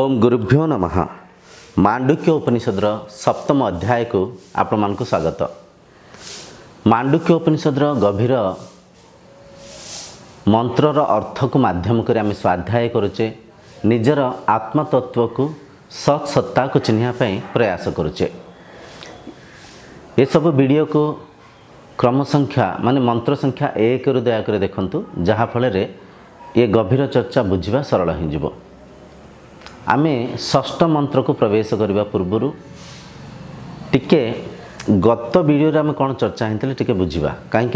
ओम गुरुभ्यो नमः। मांडुक्य उपनिषद सप्तम अध्याय को आपण मानक स्वागत। मांडुक्य उपनिषद गभीर मंत्रर अर्थ को माध्यम कर आम स्वाध्याय करुचे, निजर आत्मतत्व को सत्सत्ता को चिन्हवाई प्रयास करुचे। ये सब वीडियो को क्रम संख्या माने मंत्र संख्या 1 रु दयाकर देखंतु, जहा फल रे ये गभीर चर्चा बुझिबा सरल हो। आमे षष्ठ मंत्र को प्रवेश करने पूर्वर टिके गत वीडियो रे आमे कौन चर्चा होते टिके बुझिबा, कहीं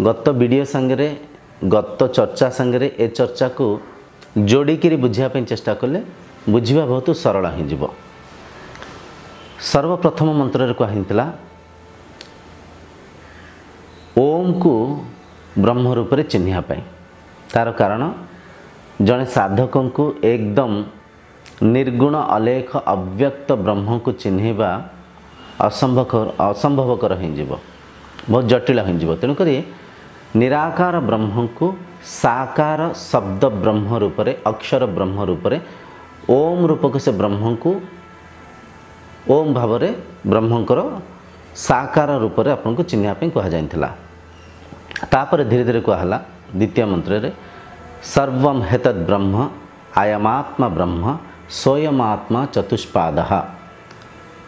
गत वीडियो संगे गत चर्चा संगे ए चर्चा को जोड़िकी बुझापी चेष्टा कले बुझिबा बहुत सरल हो। सर्वप्रथम मंत्र रे कहला ओम को ब्रह्म रूप में चिन्हवाई। तार कारण जड़े साधक को एकदम निर्गुण अलेख अव्यक्त ब्रह्म को चिन्हवा असंभवकर हो, बहुत जटिल हो। तेणुक निराकार ब्रह्म को साकार शब्द ब्रह्म रूप में अक्षर ब्रह्म रूप में ओम रूपक से ब्रह्म को ओम भाव में ब्रह्मकर साकार रूप में आपन को चिन्हवाई कहुला। तापर धीरे धीरे कहला द्वितीय मंत्र रे सर्वं हेतद् ब्रह्म आयमात्मा ब्रह्म स्वयमात्मा चतुष्पाद।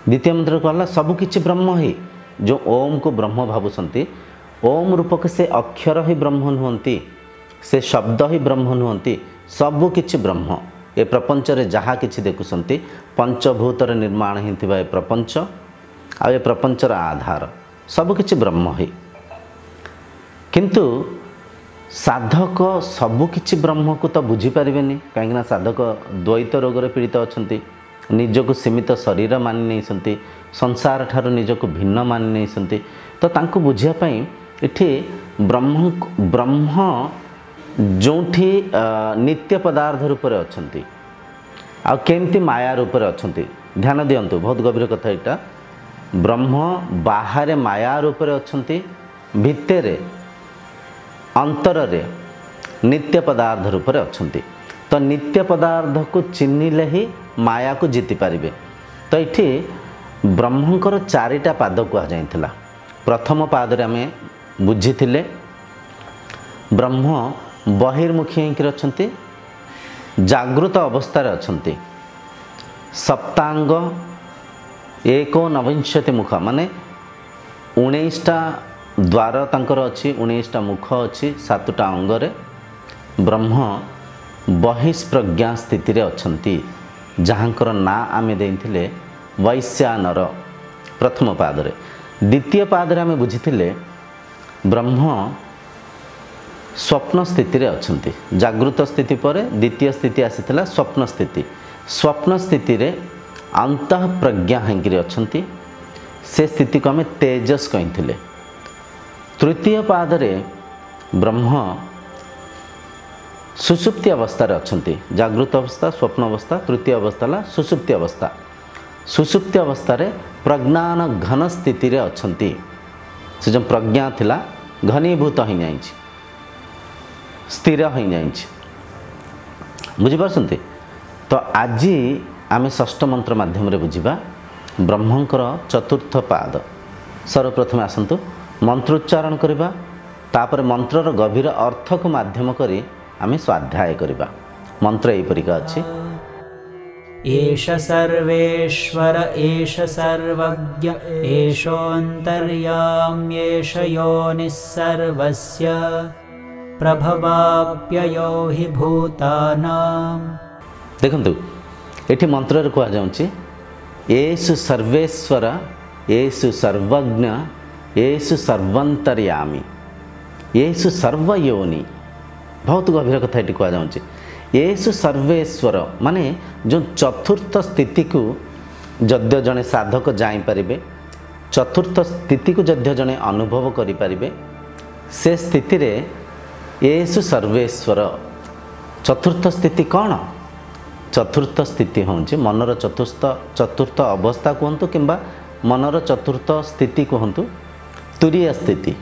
द्वितीय मंत्र कहला सबकिछि ब्रह्म ही, जो ओम को ब्रह्म भावुंट ओम रूपक से अक्षर ही ब्रह्म नुहंती, से शब्द ही ब्रह्म नुहंती, सबकिछि ब्रह्म। ए प्रपंच रे जहा किछि देखुसंती पंचभूतर निर्माण हिंतिबा ए प्रपंच आ ए प्रपंचर आधार सबकिछि ब्रह्म ही। किंतु साधक सबकिछि ब्रह्म को तो बुझीपारे, कहीं साधक द्वैत रोग पीड़ित अच्छा, निजक सीमित शरीर मानि नहीं, संसार ठार निजक भिन्न मानि नहीं, तो तांको बुझापी इठी ब्रह्म ब्रह्म जोठी नित्य पदार्थ रूप में अच्छा आ केमती माया रूप में अच्छा। ध्यान दियंतु, बहुत गभीर कथा यहाँ। ब्रह्म बाहर माया रूप में अच्छा, भितर अंतर रे नित्य पदार्थ रूप में अच्छा। तो नित्य पदार्थ को चिन्हिले ही माया को जीति पारिबे। तो ये ब्रह्मंकर चारिटा पाद कहुला। प्रथम पाद रे आमे बुझीथिले ब्रह्म बहिर्मुखी होकर अच्छा, जागृत अवस्था अच्छा। सप्तांग 19 मुख माने 19टा द्वार तांकर अच्छी, 19टा मुख अच्छी, 7टा अंगरे ब्रह्म बहिष्प्रज्ञा स्थिति रे अच्छन्ति, जहाँकर ना आमे देइथिले वैश्यानर प्रथम पाद रे। द्वितीय पाद रे आमे बुझिथिले ब्रह्म स्वप्न स्थिति रे अच्छन्ति। जागृत स्थिति पर द्वितीय स्थिति आसीथिला स्वप्न स्थिति। स्वप्न स्थिति रे अंतः प्रज्ञा हेंकिरे अच्छन्ति, से स्थिति को आमे तेजस कहिथिले। तृतीय पाद रे ब्रह्म सुसुप्ति अवस्था अच्छा, जागृत अवस्था स्वप्न अवस्था, तृतीय अवस्था ला सुसुप्ति अवस्था। सुसुप्ति अवस्था रे प्रज्ञान घन स्थिति रे अच्छा, से जो प्रज्ञा थिला घनीभूत हो जाए, स्थिर हो जाए। बुझिपारछन्ति? तो आज आमे षष्ठ मंत्र माध्यम रे बुझिबा ब्रह्मंकर चतुर्थ पाद। सर्वप्रथम आसंतु मंत्रोच्चारण करिबा, तापर मंत्रर गभीर अर्थ को माध्यम करी आमे स्वाध्याय करिबा। मंत्र एई परिका अछि। एष सर्वेश्वर एष सर्वज्ञ एषोऽन्तर्याम्येष योनिः सर्वस्य प्रभवाप्ययो हि भूतानां। देखंतु एठी मंत्र रे कुआ जाउछि एषु सर्वेश्वर एषु सर्वज्ञ एषु सर्वंतर्यामी एषु सर्वयोनि। बहुत गभीर कथा ये कह जाऊँगी। एषु सर्वेश्वर माने जो चतुर्थ स्थिति को जद्य जड़े साधक जापे, चतुर्थ स्थिति को जद्य जड़े अनुभव करें, से स्थिति रे एषु सर्वेश्वर। चतुर्थ स्थिति कौन? चतुर्थ स्थिति हूँ मनर चतुर्थ अवस्था कहतु कि मनर चतुर्थ स्थिति कहतु तुरीय स्थिति।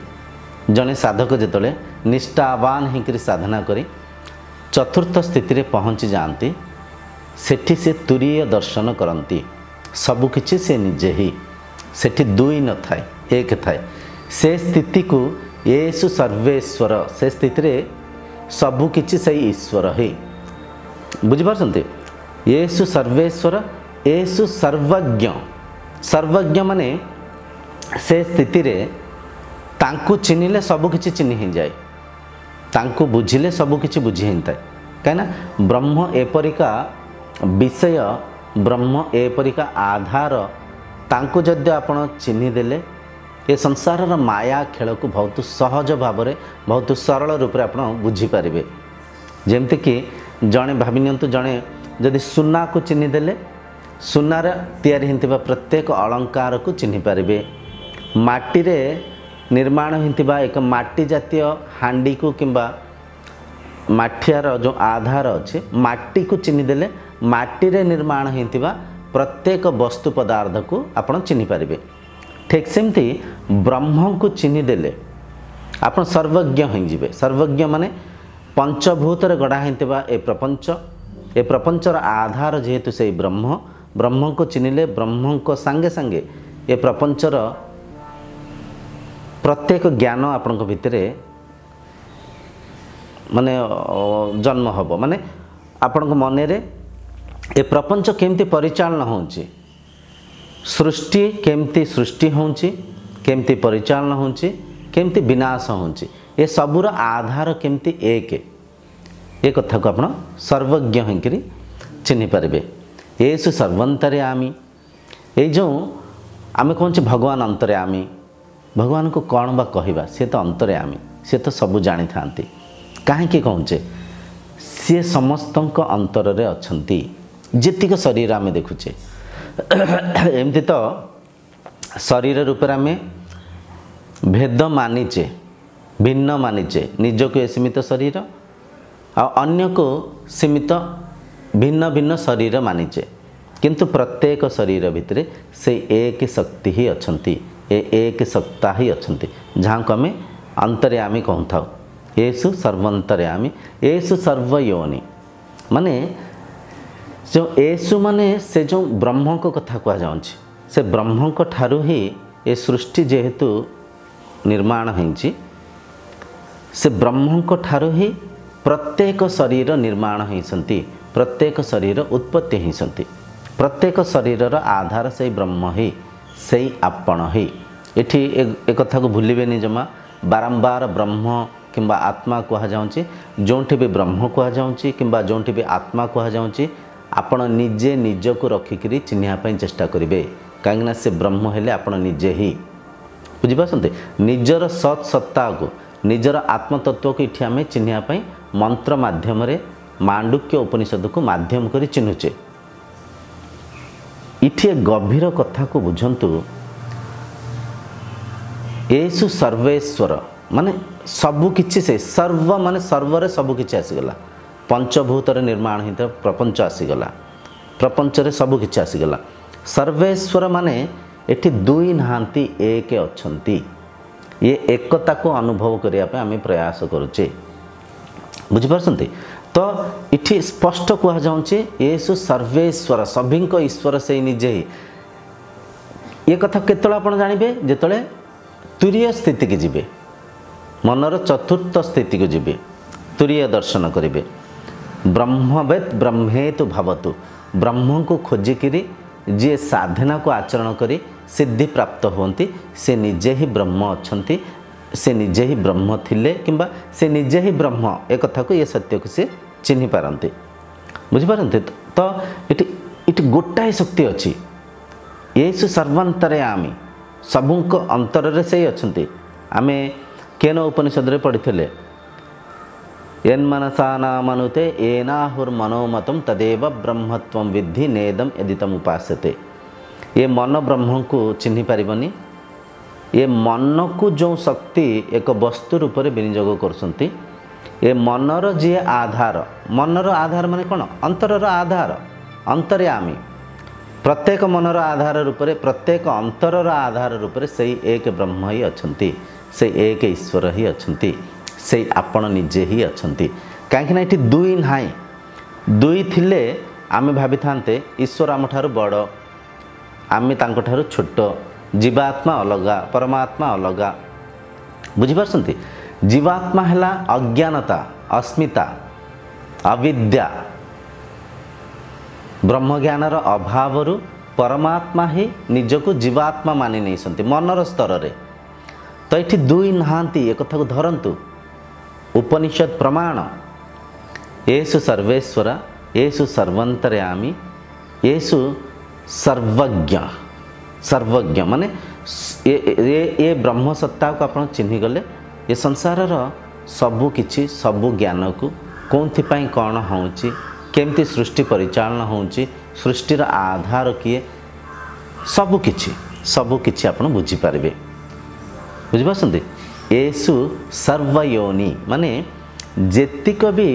जड़े साधक जिते निष्ठावान होकर साधना करी चतुर्थ स्थिति रे पहुँची जाती सेठी से तुरीय दर्शन करती सबकिछि से निजे ही सेठी दुई न थाए एक थाए से स्थिति को येसु सर्वेश्वर से स्थिति रे सबकिछि से ईश्वर ही बुझिपारछन्ते येसु सर्वेश्वर येसु सर्वज्ञ सर्वज्ञ माने से स्थिति रे तांकु चिन्हिले सबकिछि चिन्हि ही जाए तांकु बुझिले सबकिछि बुझि ही थाए कहिना ब्रह्म एपरिका विषय ब्रह्म एपरिका आधार तांकु जद्य आपण चिन्हि देले ये संसार माया खेल को बहुत सहज भाव में बहुत सरल रूप से आपण बुझी पारे जमती कि जड़े भाविनियंतु जड़े जदि सुना को चिन्हि देले सुनार तैयारी होता प्रत्येक अलंकार को चिन्हि पारे माटी रे निर्माण होता एक माटी जातीय हांडी को किंबा माठियार जो आधार अच्छे माटी को चिन्हि देले माटी रे निर्माण होता प्रत्येक वस्तु पदार्थ को आपण चिन्हि पारे ठीक सेमती ब्रह्म को चिन्हि देले आपण सर्वज्ञ होइजिबे सर्वज्ञ माने पंचभूत रे गढ़ा होता ए प्रपंचर आधार जेहेतु से ब्रह्म ब्रह्म को चिन्हिले ब्रह्म को संगे संगे ए प्रपंचर प्रत्येक ज्ञान आपण भितर माने जन्म हब माने आपण मन रे ए प्रपंच केमती परिचालन होउची सृष्टि केमती सृष्टि होउची केमती परिचालन होउची केमती विनाश होउची ए सबुर आधार केमती एक ए कथा को आपण सर्वज्ञ होकरी चिन्हि पारे येसु सर्वंतर्यामी ए जो आमे कहूँ भगवान अंतर्यामी भगवान को कौन बा कहवा सी तो अंतर्यामी सी तो सबू जानी था कहीं कहूचे सी समस्त अंतर रे अछंती जेतिक शरीर आमे देखुचे एमती तो शरीर रूप आम भेद मानिचे भिन्न मानिचे निजक सीमित शरीर अन्य को सीमित भिन्न भिन्न शरीर मानिचे किंतु प्रत्येक शरीर भितर से एक शक्ति ही अछंती एक सत्ता ही अछंती जहाँ को आम अंतर्यामी कहूँ था येसु सर्वंतर्यामी येसु सर्वयोनि माने जो येसु माने से जो ब्रह्म को कथा कह जाऊँ से ब्रह्म को ठारू ही ये सृष्टि जेहेतु निर्माण होइछि से ब्रह्म को ठारू ही प्रत्येक शरीर निर्माण होइसंती प्रत्येक शरीर उत्पत्ति होइसंती प्रत्येक शरीर आधार से ब्रह्म ही से आपण ही एठी एक कथा को भूलिबेनी जमा बारंबार ब्रह्म किंबा आत्मा कह जाऊँगी जोठी भी ब्रह्म कह जाऊँगी किंबा जोठी भी आत्मा कह जाऊँगी आपण निजे निज को रखिकी चिन्हापी चेष्टा करेंगे कहीं से ब्रह्म हेले आपण निजे ही बुझिपारते निजर सत् सत्ता को निजर आत्मतत्व को इठी आम चिन्हापी मंत्र माध्यम मांडुक्य उपनिषद को माध्यम कर चिन्हुचे इठी गभीर कथा को बुझंतु येसु सर्वेश्वर माने सबु किछि से सर्व माने सर्वरे सबु किछि आसीगला पंचभूत निर्माण होता प्रपंच आसीगला प्रपंच रे सबु किछि आसीगला सर्वेश्वर माने एठी दुई नहांती एक अछंती ये एकता को अनुभव करिया पे आमे प्रयास करूचे बुझिपारछंती तो इठी स्पष्ट कह जाउचे येसु सर्वेश्वर सभिंक ईश्वर से निजे ही ये कथा केतळे आपण जानिबे जेतळे तुरीय स्थिति की जिबे मनर चतुर्थ स्थिति को जीवे तुरीय दर्शन करेंगे ब्रह्मवेद ब्रह्मेतु भवतु ब्रह्म को खोजिकी जी साधना को आचरण करी सिद्धि प्राप्त होती से निजे ही ब्रह्म अच्छंती से निजे ही ब्रह्म थिले किंबा से निजे ही ब्रह्म एक कथा को ये सत्य को से चिन्हि पारंती बुझिपारंती तो इटी गोटाए शक्ति अच्छी येसु सर्वांतर्यामी सबुक अंतर रे से अच्छंती आमे केन उपनिषद रे पढ़िथिले यन्मनसा नामनुते येनाहुर्मनोमतं तदेव ब्रह्मत्वं विद्धि नेदम यदितम उपास्यते ये मन ब्रह्म को चिन्हि पारिबनी ये मन को जो शक्ति एक वस्तु रूप में विनियोग करसंती ये मनर जी आधार माने कौन अंतरर आधार अंतर्यामी प्रत्येक मनर आधार रूप में प्रत्येक अंतरर आधार रूप में से एक ब्रह्म ही अछंती से एक ईश्वर ही अछंती से आपण निजे ही अछंती कहीं दुई नाई दुई थिले आमे भाभी थांते ईश्वर आम ठारू बड़, आमे तांको ठारू छोट, जीवात्मा अलगा परमात्मा अलगा। बुझिपारछन्ति? जीवात्मा हैला अज्ञानता, अस्मिता, अविद्या, ब्रह्मज्ञानर अभावरु परमात्मा ही निजको जीवात्मा मानि नहीं सन्ति मनर स्तर रे। तो ये दुई नहांती एक कथा को धरंतु। उपनिषद प्रमाण येषु सर्वेश्वर येषु सर्वंतर्यामी येषु सर्वज्ञ। सर्वज्ञ माने ये ब्रह्म सत्ता को आप चिन्हि गले ये संसार सबु किछि सबु ज्ञान को कौन कौन होउची केमती सृष्टि परिचालन होउची सृष्टिर आधार किए सबु किछि आपण बुझी पारबे। बुझिपारछन्ति? येषु सर्वयोनि माने जेतिक भी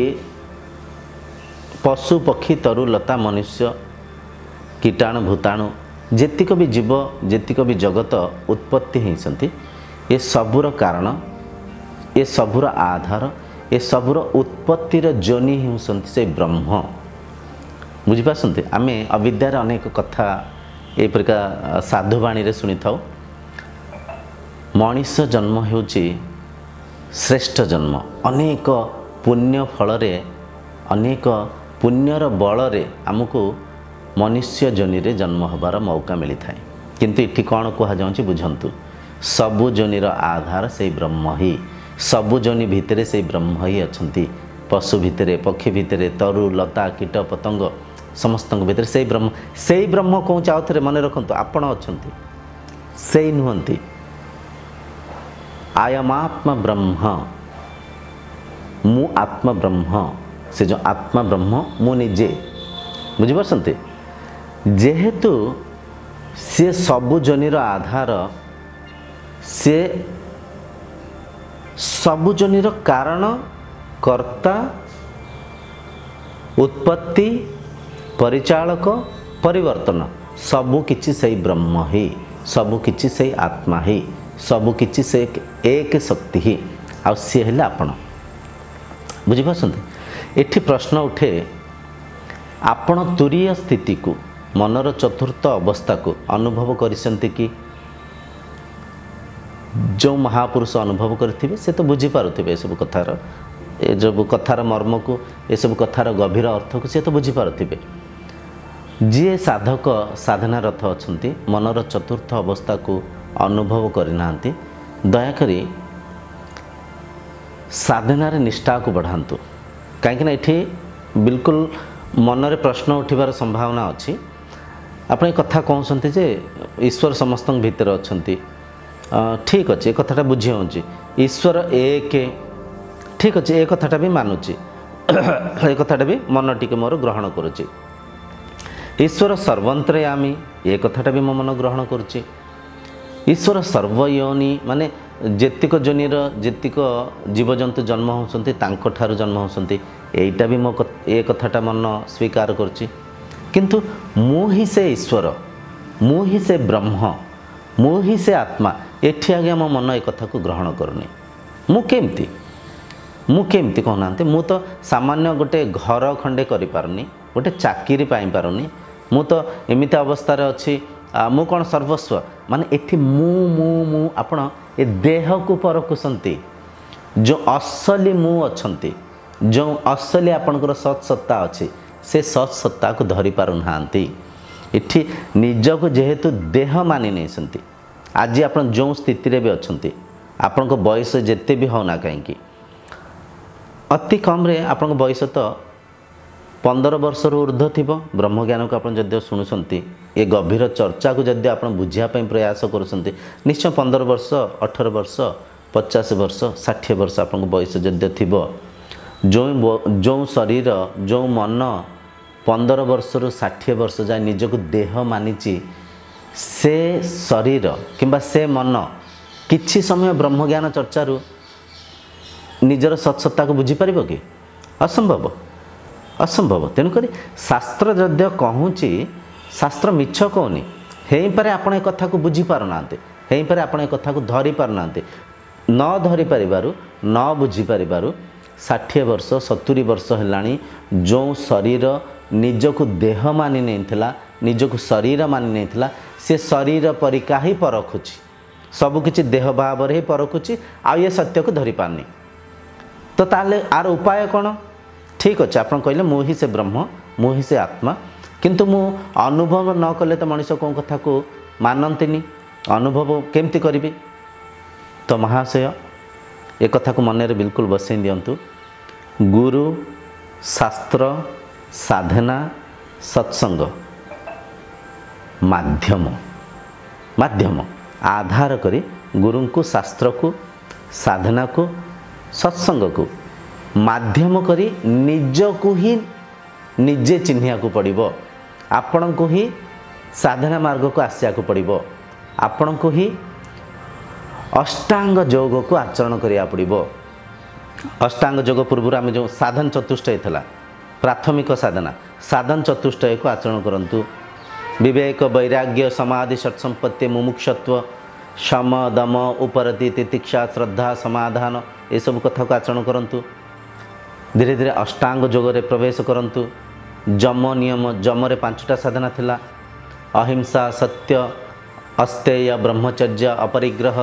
पशु पक्षी तरु लता मनुष्य कीटाणु भूताणु जेतिक भी जीव जेतिक भी जगत उत्पत्ति होइसन्ति ये सबुर कारण ये सबुर आधार ये सबुर उत्पत्तिर जोनि होउसन्ति से ब्रह्म। बुझिपारछन्ति? आमे अविद्यार अनेक कथा ए प्रकार साधुवाणी रे सुनि थाउ। मनीष जन्म होउची श्रेष्ठ जन्म। अनेक पुण्य फल रे अनेक पुण्यर बल रे आमको मनुष्य जोनि रे जन्म होबार मौका मिली थाए। किंतु इठी कौन कहा जाउची बुझंतु? सबु जोनिर आधार से ब्रह्म ही, सबु जोनि भितरे से ब्रह्म ही अछंती। पशु भितरे पक्षी भितरे तरु लता कीट पतंग समस्त भितर से ब्रह्म कौन चाउ थे मन रखु आपण अछंती से नुहंती। आयमात्म ब्रह्म मु आत्म ब्रह्म से जो आत्मा ब्रह्म मु निजे। बुझिपारछन्ति? जेहेतु से सबु जोनिर आधार से सबु जोनिर कारण कर्ता उत्पत्ति परिचालक परिवर्तन सबु किछि से ब्रह्म ही, सबु किछि से आत्मा ही, सबु किछि से एक शक्ति ही आ सी हेले आपण। बुझिपारछन्ति? एठी प्रश्न उठे आपण तुरीय स्थिति को मनर चतुर्थ अवस्था को अनुभव करिसन्ति कि? जो महापुरुष अनुभव करथिबे से तो बुझी पारुथिबे सब कथार ए जो कथार मर्म को ए सब कथार गभीर अर्थ को से तो बुझी पारुथिबे। जी साधक साधनारत अछंती मनर चतुर्थ अवस्था को अनुभव करिनांती दयाकरी साधनार निष्ठा को बढ़ातु। कहीं ये बिल्कुल मनरे प्रश्न उठिबार संभावना अच्छी। आपने कथा कहते जे ईश्वर समस्त भीतर अछंती ठीक अच्छे कथाटा बुझी होची ईश्वर एक ठीक अच्छे ए कथाटा भी मानुची ए कथाटा भी मन टिके मोर ग्रहण करुची। ईश्वर सर्वंतर्यामी ए कथाटा भी मो मन ग्रहण करुची। ईश्वर सर्वयोनि माने जेतिक जोनिर जेतिक जीवजंतु जन्म होउसंती तांको ठारू जन्म होउसंती एइटा भी मो ए कथाटा मन स्वीकार करची। किंतु मु ही से ईश्वर मु ही से ब्रह्म मु ही से आत्मा एठी आगे मो मन ए कथा को ग्रहण करनी। मु केमती कहना मु तो सामान्य गोटे घर खंडे करि पारनी गोटे चाकरी पाई पारुनी मु तो एमिति अवस्था रे अछि मु कौन सर्वस्व माने एठी मु मु मु आपण ए देह को परकुसंती जो असली मु अछंती जो असली आपनकर सत सत्ता अछि से सत सत्ता को धरि पारु नांती। एठी निज को जेहेतु देह मानि नै सन्ती आज आपण जो स्थिति रे भी अछंती आपण को बयस जेते भी होना कहीं अति कम रे आपण को बयस तो 15 वर्ष ऊर्ध्व थी ब्रह्मज्ञान को आप जदि शुणुंट ये गभीर चर्चा को जदि आप बुझापी प्रयास करुँच निश्चय 15 वर्ष 18 वर्ष 50 वर्ष 60 वर्ष आप बयस जदि थी जो शरीर जो मन 15 वर्ष रु 60 वर्ष जाए निजक देह मानिची से शरीर किंबा से मन किछि समय ब्रह्मज्ञान चर्चारू निजर सत्सत्ता को बुझीपार कि असंभव असंभव। तेणुक शास्त्र जद्य कहूँची शास्त्र मिछ कहनी हेपरे आपण ए कथा को बुझी पारना हेपरे आपण ए कथा को धरी पारना न धरी पारिबारु न बुझी पारिबारु 60 वर्ष 70 वर्ष हेलाणी जो शरीर ନିଜକୁ ଦେହ ମାନି ନେଇଥିଲା, ନିଜକୁ ଶରୀର ମାନି ନେଇଥିଲା, ସେ ଶରୀର ପରିକା ହିଁ ପରଖୁଛି, ସବୁକିଛି ଦେହ ଭାବରେ ହିଁ ପରଖୁଛି, ଆଉ ଏ ସତ୍ୟକୁ ଧରିପାରୁନି। ତ ତାହେଲେ ଆର ଉପାୟ କ'ଣ? ଠିକ୍ ଅଛି, ଆପଣ କହିଲେ ମୁଁ ହିଁ ସେ ବ୍ରହ୍ମ, ମୁଁ ହିଁ ସେ ଆତ୍ମା, କିନ୍ତୁ ମୁଁ ଅନୁଭବ ନ କଲେ ତ ମଣିଷ କେଉଁ କଥାକୁ ମାନନ୍ତିନି, ଅନୁଭବ କେମିତି କରିବି? ତ ମହାଶୟ ଏ କଥାକୁ ମନରେ ବିଲକୁଲ ବସେଇ ଦିଅନ୍ତୁ। ଗୁରୁ, ଶାସ୍ତ୍ର, ସାଧନା, ସତ୍ସଙ୍ଗ ମାଧ୍ୟମ ଆଧାର କରି ଗୁରୁଙ୍କୁ, ଶାସ୍ତ୍ରକୁ, ସାଧନାକୁ, ସତ୍ସଙ୍ଗକୁ ମାଧ୍ୟମ କରି ନିଜକୁ ହିଁ ନିଜେ ଚିହ୍ନିବାକୁ ପଡ଼ିବ। ଆପଣଙ୍କୁ ହିଁ ସାଧନା ମାର୍ଗକୁ ଆସିବାକୁ ପଡ଼ିବ। ଆପଣଙ୍କୁ ହିଁ ଅଷ୍ଟାଙ୍ଗ ଯୋଗକୁ ଆଚରଣ କରିବାକୁ ପଡ଼ିବ। ଅଷ୍ଟାଙ୍ଗ ଯୋଗ ପୂର୍ବରୁ ଆମେ ଯେଉଁ ସାଧନ ଚତୁଷ୍ଟୟ ଥିଲା, ପ୍ରାଥମିକ ସାଧନା, ସାଧନ ଚତୁଷ୍ଟୟକୁ ଆଚରଣ କରନ୍ତୁ। ବିବେକ, ବୈରାଗ୍ୟ, ସମାଧି, ଷଟ୍ସମ୍ପତ୍ତି, ମୁମୁକ୍ଷତ୍ୱ, ଶମ, ଦମ, ଉପରତି, ତିତିକ୍ଷା, ଶ୍ରଦ୍ଧା, ସମାଧାନ ଏସବୁ କଥାକୁ ଆଚରଣ କରନ୍ତୁ। ଧୀରେ ଧୀରେ ଅଷ୍ଟାଙ୍ଗ ଯୋଗରେ ପ୍ରବେଶ କରନ୍ତୁ। ଯମ ନିୟମ, ଯମରେ 5ଟା ସାଧନା ଥିଲା। ଅହିଂସା, ସତ୍ୟ, ଅସ୍ତେୟ, ବ୍ରହ୍ମଚର୍ଯ୍ୟ, ଅପରିଗ୍ରହ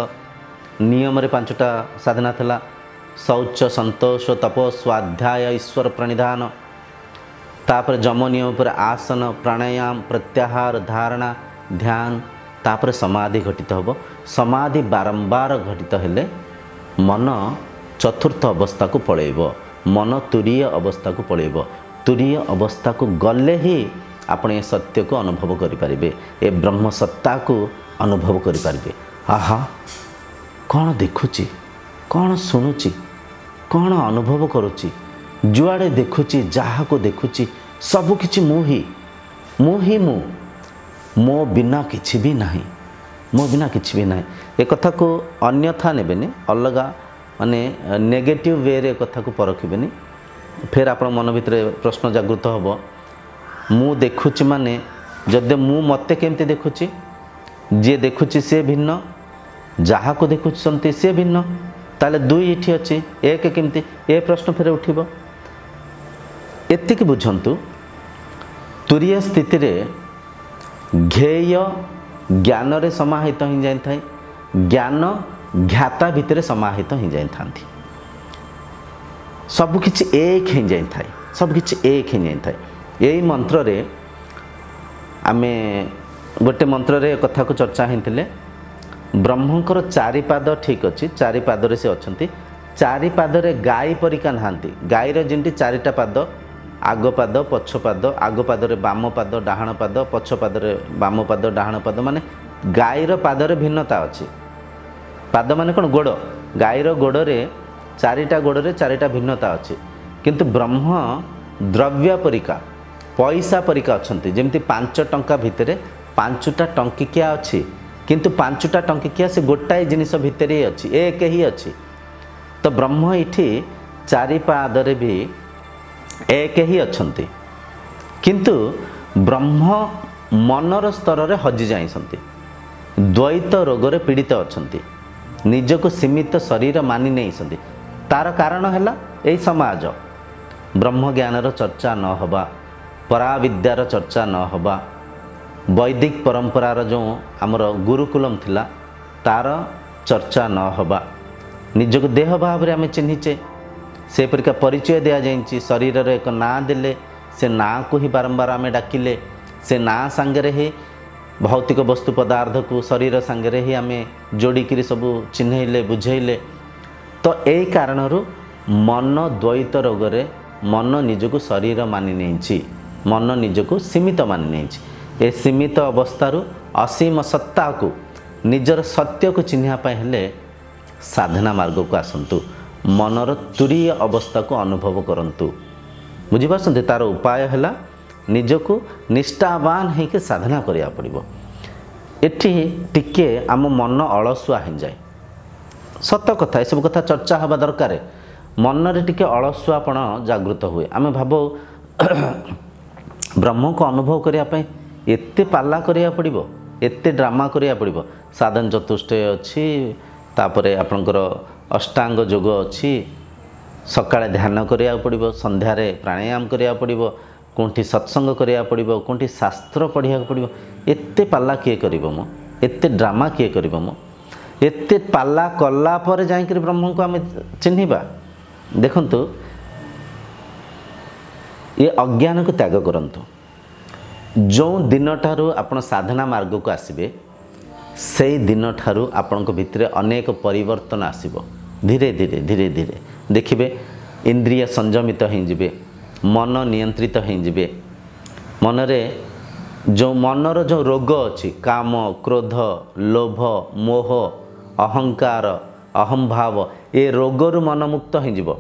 ନିୟମରେ 5ଟା ସାଧନା ଥିଲା। ଶୌଚ, ସନ୍ତୋଷ, ତପ, ସ୍ୱାଧ୍ୟାୟ, ଈଶ୍ୱର ପ୍रणिधान। ତାପରେ ଯମ ନିୟମ ଉପରେ ଆସନ, ପ୍ରାଣାୟାମ, ପ୍ରତ୍ୟାହାର, ଧାରଣା, ଧ୍ୟାନ। ତାପରେ ସମାଧି ଘଟିତ ହେବ। ସମାଧି ବାରମ୍ବାର ଘଟିତ ହେଲେ ମନ ଚତୁର୍ଥ ଅବସ୍ଥାକୁ ପଳେଇବ, ମନ ତୁରୀୟ ଅବସ୍ଥାକୁ ପଳେଇବ। ତୁରୀୟ ଅବସ୍ଥାକୁ ଗଲେ ହିଁ ଆପଣ ଏ ସତ୍ୟକୁ ଅନୁଭବ କରିପାରିବେ, ଏ ବ୍ରହ୍ମ ସତ୍ତାକୁ ଅନୁଭବ କରିପାରିବେ। ଆହା, କ'ଣ ଦେଖୁଛି, କ'ଣ ଶୁଣୁଛି, କ'ଣ ଅନୁଭବ କରୁଛି, ଯୁଆଡ଼େ ଦେଖୁଛି, ଯାହାକୁ ଦେଖୁଛି ସବୁକିଛି ମୁଁ ହିଁ ମୁଁ, ମୋ ବିନା କିଛି ବି ନାହିଁ, ମୋ ବିନା କିଛି ବି ନାହିଁ। ଏ କଥାକୁ ଅନ୍ୟଥା ନେବେନି, ଅଲଗା ମାନେ ନେଗେଟିଭ ୱେରେ ଏ କଥାକୁ ପରଖିବେନି। ଫେର ଆପଣ ମନ ଭିତରେ ପ୍ରଶ୍ନ ଜାଗୃତ ହେବ, ମୁଁ ଦେଖୁଛି ମାନେ ଯଦି ମୁଁ ମୋତେ କେମିତି ଦେଖୁଛି, ଯିଏ ଦେଖୁଛି ସେ ଭିନ୍ନ, ଯାହାକୁ ଦେଖୁଛନ୍ତି ସେ ଭିନ୍ନ, ତାହେଲେ 2 ଏଠି ଅଛି, 1 କେମିତି? ଏ ପ୍ରଶ୍ନ ଫେରେ ଉଠିବ। ଏତିକି ବୁଝନ୍ତୁ, ତୁରୀୟ ସ୍ଥିତିରେ ଜ୍ଞେୟ ଜ୍ଞାନରେ ସମାହିତ ହୋଇଯାଇଥାଏ, ଜ୍ଞାନ ଜ୍ଞାତା ଭିତରେ ସମାହିତ ହୋଇଯାଇଥାନ୍ତି। ସବୁକିଛି ଏକ ହୋଇଯାଇଥାଏ, ସବୁକିଛି ଏକ ହୋଇଯାଇଥାଏ। ଏଇ ମନ୍ତ୍ରରେ ଆମେ ଗୋଟେ ମନ୍ତ୍ରରେ କଥାକୁ ଚର୍ଚ୍ଚା ହେଇଥିଲେ, ବ୍ରହ୍ମଙ୍କର 4 ପାଦ ଠିକ୍ ଅଛି, 4 ପାଦରେ ସେ ଅଛନ୍ତି। 4 ପାଦରେ ଗାଈ ପରିକା ନାହାନ୍ତି। ଗାଈର ଯେମିତି 4ଟା ପାଦ, ଆଗ ପାଦ, ପଛ ପାଦ, ଆଗ ପାଦରେ ବାମ ପାଦ, ଡାହାଣ ପାଦ, ପଛ ପାଦରେ ବାମ ପାଦ, ଡାହାଣ ପାଦ, ମାନେ ଗାଈର ପାଦରେ ଭିନ୍ନତା ଅଛି। ପାଦ ମାନେ କ'ଣ? ଗୋଡ଼। ଗାଈର ଗୋଡ଼ରେ 4ଟା ଗୋଡ଼ରେ 4ଟା ଭିନ୍ନତା ଅଛି। କିନ୍ତୁ ବ୍ରହ୍ମ ଦ୍ରବ୍ୟ ପରିକା, ପଇସା ପରିକା ଅଛନ୍ତି। ଯେମିତି 5 ଟଙ୍କା ଭିତରେ 5ଟା ଟଙ୍କିକିଆ ଅଛି, କିନ୍ତୁ 5ଟା ଟଙ୍କିକିଆ ସେ ଗୋଟାଏ ଜିନିଷ ଭିତରେ ହିଁ ଅଛି, ଏକ ହିଁ ଅଛି। ତ ବ୍ରହ୍ମ ଏଠି 4 ପାଦରେ ବି ଏକ ହିଁ ଅଛନ୍ତି, କିନ୍ତୁ ବ୍ରହ୍ମ ମନର ସ୍ତରରେ ହଜି ଯାଇଛନ୍ତି, ଦ୍ୱୈତ ରୋଗରେ ପୀଡ଼ିତ ଅଛନ୍ତି, ନିଜକୁ ସୀମିତ ଶରୀର ମାନି ନେଇଛନ୍ତି। ତାର କାରଣ ହେଲା ଏଇ ସମାଜ, ବ୍ରହ୍ମଜ୍ଞାନର ଚର୍ଚ୍ଚା ନ ହେବା, ପରାବିଦ୍ୟାର ଚର୍ଚ୍ଚା ନ ହେବା, ବୈଦିକ ପରମ୍ପରାର ଯେଉଁ ଆମର ଗୁରୁକୁଲମ ଥିଲା ତାର ଚର୍ଚ୍ଚା ନ ହେବା, ନିଜକୁ ଦେହ ଭାବରେ ଆମେ ଚିହ୍ନିଛେ, ସେପରିକା ପରିଚୟ ଦିଆଯାଇଛି। ଶରୀରର ଏକ ନାଁ ଦେଲେ, ସେ ନାଁକୁ ହିଁ ବାରମ୍ବାର ଆମେ ଡାକିଲେ, ସେ ନାଁ ସାଙ୍ଗରେ ହିଁ ଭୌତିକ ବସ୍ତୁ ପଦାର୍ଥକୁ ଶରୀର ସାଙ୍ଗରେ ହିଁ ଆମେ ଯୋଡ଼ିକିରି ସବୁ ଚିହ୍ନେଇଲେ, ବୁଝେଇଲେ। ତ ଏଇ କାରଣରୁ ମନ ଦ୍ୱୈତ ରୋଗରେ, ମନ ନିଜକୁ ଶରୀର ମାନି ନେଇଛି, ମନ ନିଜକୁ ସୀମିତ ମାନି ନେଇଛି। ଏ ସୀମିତ ଅବସ୍ଥାରୁ ଅସୀମ ସତ୍ତାକୁ, ନିଜର ସତ୍ୟକୁ ଚିହ୍ନିବା ପାଇଁ ହେଲେ ସାଧନା ମାର୍ଗକୁ ଆସନ୍ତୁ, ମନର ତୁରୀୟ ଅବସ୍ଥାକୁ ଅନୁଭବ କରନ୍ତୁ। ବୁଝିପାରୁଛନ୍ତି? ତାର ଉପାୟ ହେଲା ନିଜକୁ ନିଷ୍ଠାବାନ ହେଇକି ସାଧନା କରିବାକୁ ପଡ଼ିବ। ଏଠି ଟିକେ ଆମ ମନ ଅଳସୁଆ ହେଇଯାଏ, ସତ କଥା, ଏସବୁ କଥା ଚର୍ଚ୍ଚା ହେବା ଦରକାର। ମନରେ ଟିକେ ଅଳସୁଆପଣ ଜାଗୃତ ହୁଏ। ଆମେ ଭାବୁ ବ୍ରହ୍ମକୁ ଅନୁଭବ କରିବା ପାଇଁ ଏତେ ପାଲା କରିବାକୁ ପଡ଼ିବ, ଏତେ ଡ୍ରାମା କରିବାକୁ ପଡ଼ିବ। ସାଧନ ଚତୁଷ୍ଟୟ ଅଛି, ତାପରେ ଆପଣଙ୍କର ଅଷ୍ଟାଙ୍ଗ ଯୋଗ ଅଛି, ସକାଳେ ଧ୍ୟାନ କରିବାକୁ ପଡ଼ିବ, ସନ୍ଧ୍ୟାରେ ପ୍ରାଣାୟାମ କରିବାକୁ ପଡ଼ିବ, कोठी सत्संग करिया पड़िबो कोठी शास्त्र पढ़िया पड़िबो एत्ते पाला किए करिबो मो एत्ते ड्रामा किए करिबो मो एत्ते पाला कला पर जाइकरी ब्रह्म को आम चिन्हिबा। देखंतु ये अज्ञान को त्याग करंतु। जो दिन ठारू आपण साधना मार्ग को आसीबे से दिन ठारू आपण भितर अनेक परिवर्तन आसीबो। धीरे धीरे धीरे धीरे देखिबे इंद्रिय संयमित हो जिवे मन नियंत्रित हो जिवे। मनरे जो मनर जो रोग अच्छी काम क्रोध लोभ मोह अहंकार अहंभाव ए रोगरु मन मुक्त हो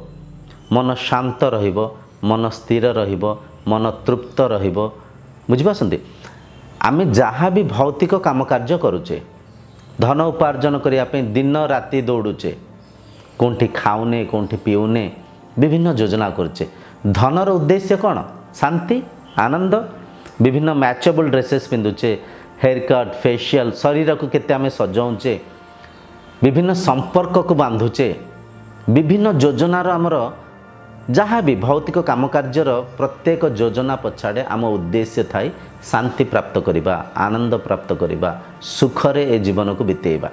मन शांत रहिबो मन स्थिर रहिबो मन तृप्त रहिबो। बुझिपारछन्ती आमे जहाँ भी भौतिक काम कार्य करुचे धन उपार्जन करने दिन राति दौड़ुचे कोठी खाऊने कोठी पीऊने विभिन्न योजना करुचे धनर उद्देश्य कौन शांति आनंद विभिन्न मैचेबल ड्रेसेस पिंधुचे हेयर कट फेशियल शरीर को केते आमे सजाऊचे विभिन्न संपर्क को बांधुचे विभिन्न योजनार आमर जहाँ भी भौतिक काम कार्यर प्रत्येक योजना पछाड़े आम उद्देश्य थाई शांति प्राप्त करिबा आनंद प्राप्त करिबा सुखरे ए जीवन को बितेइबा।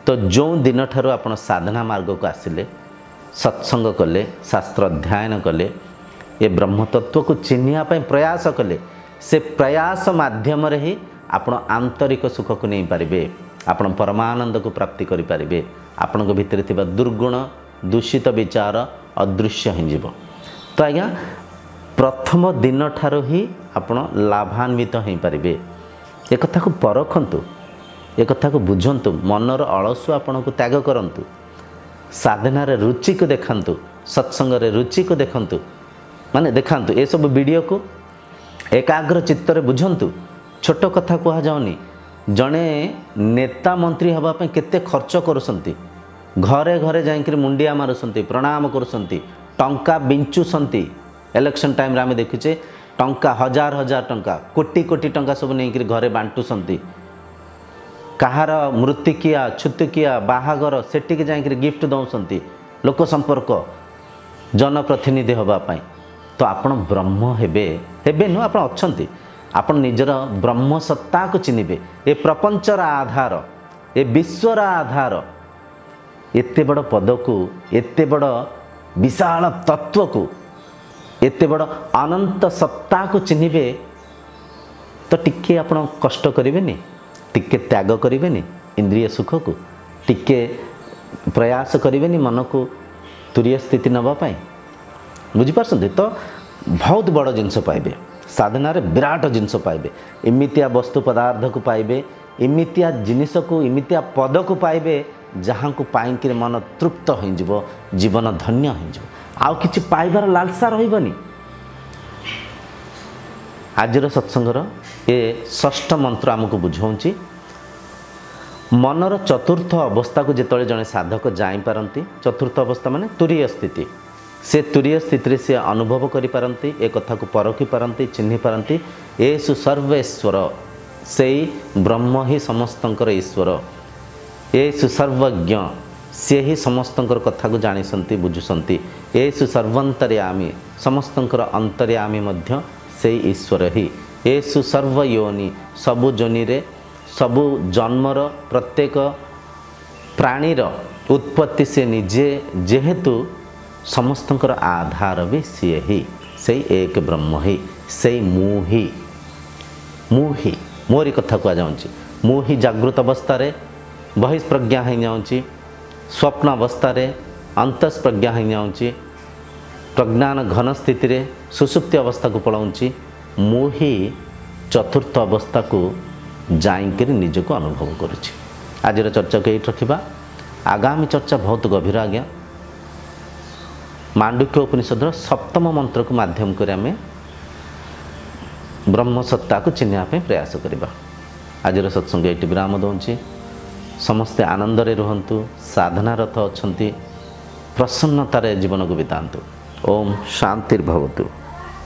तो जो दिन ठारू आपण साधना मार्ग को आसिले सत्संग कले शास्त्र अध्ययन कले ये ब्रह्म तत्व को चिन्हिया पय प्रयास कले से प्रयास माध्यम रे ही आपण आंतरिक सुख को नहीं पारिबे आपण परमानंद को प्राप्ति करि पारिबे। आपण को भितर थिबा दुर्गुण दूषित विचार अदृश्य हो। तो आज्ञा प्रथम दिन ठारू ही आपण लाभान्वित हो पारिबे। एक कथा को परखंतु एक कथा को बुझंतु मनर अलसु आपण को त्याग करंतु साधना रे रुचि को देखंतु सत्संग रे रुचि को देखंतु माने देखंतु ए सब वीडियो को एकाग्र चित्त रे बुझंतु। छोट कथा कहा जाउनी जणे नेता मंत्री हबा पे केते खर्च करसंती घरे घरे जाइकरी मुंडिया मारुसंती प्रणाम करसंती टंका बिंचुसंती इलेक्शन टाइम रे आमे देखुचे टंका हजार हजार टंका कोटी कोटी टंका सब नहीं घरे बांटुसंती कहार मृत्युकिया छुतुकिया बाहागर सेठी के जाइकरी गिफ्ट दौसंती लोक संपर्क जनप्रतिनिधि हबा पाई। तो आपण ब्रह्म हेबे हेबे नु आपण अछंती आपण निजर ब्रह्म सत्ता को चिन्हिबे ए प्रपंचर आधार ए विश्वर आधार एते बड़ पद को एते बड़ विशाल तत्व को एते बड़ अनंत सत्ता को चिन्हिबे तो टिके आपण कष्ट करिवेनी टिके त्याग करिवेनी इंद्रिय सुख को टिके प्रयास करिवेनी मन को तुरीय स्थिति नबा पाई। बुझिपारछन्ती तो बहुत बड़ जिनस पाइबे साधना रे विराट जिनस पाइबे इमितिया वस्तु पदार्थ को पाइबे इमितिया जिनिस को इमितिया पद को पाइबे जहाँ को पाइक मन तृप्त हो जीवन धन्य हो आउ किछि पाइबार लालसा रहिबनी। आजर सत्संगर ए षष्ठ मंत्र आमको बुझाऊँची मनर चतुर्थ अवस्था को जिते जड़े साधक जाई पारती चतुर्थ अवस्था माने तुरीय स्थिति से तुरीय स्थिति से अनुभव करि पारती ए कथा को परखी पारती चिन्हि पारती एषु सर्वेश्वर से ब्रह्म ही समस्तंकर ईश्वर एषु सर्वज्ञ से ही समस्तंकर कथा को जानिसंती बुझुसंती एषु सर्वंतर्यामी समस्तंकर अंतर्यामी मध्य से ईश्वर ही एषु सर्वयोनि सबु जोनि रे सबु जन्मर प्रत्येक प्राणीर उत्पत्ति से निजे जेहेतु समस्तंकर आधार भी सी ही से एक ब्रह्म ही से मुही मोरी कथा कह जाऊँगी मुही जागृत अवस्था रे बहिष्प्रज्ञा हो जाऊँगी स्वप्न अवस्था रे अंतस्प्रज्ञा हो जाऊँगी प्रज्ञान घन स्थिति रे सुसुप्ति अवस्था को पलाऊँगी मुही चतुर्थ अवस्था को जाइकर निज को अनुभव करुँच। आज चर्चा को ये रखा आगामी चर्चा बहुत गभीर आज्ञा मांडुक्य उपनिषद सप्तम मंत्र को माध्यम कर आम ब्रह्म सत्ता को चिन्हवाई प्रयास करवा। आज सत्संग ये विराम दूँगी समस्ते आनंद रे रुहंतु साधनारत अच्छा प्रसन्नतार जीवन को बितांतु। ओम शांतिर्भवतु।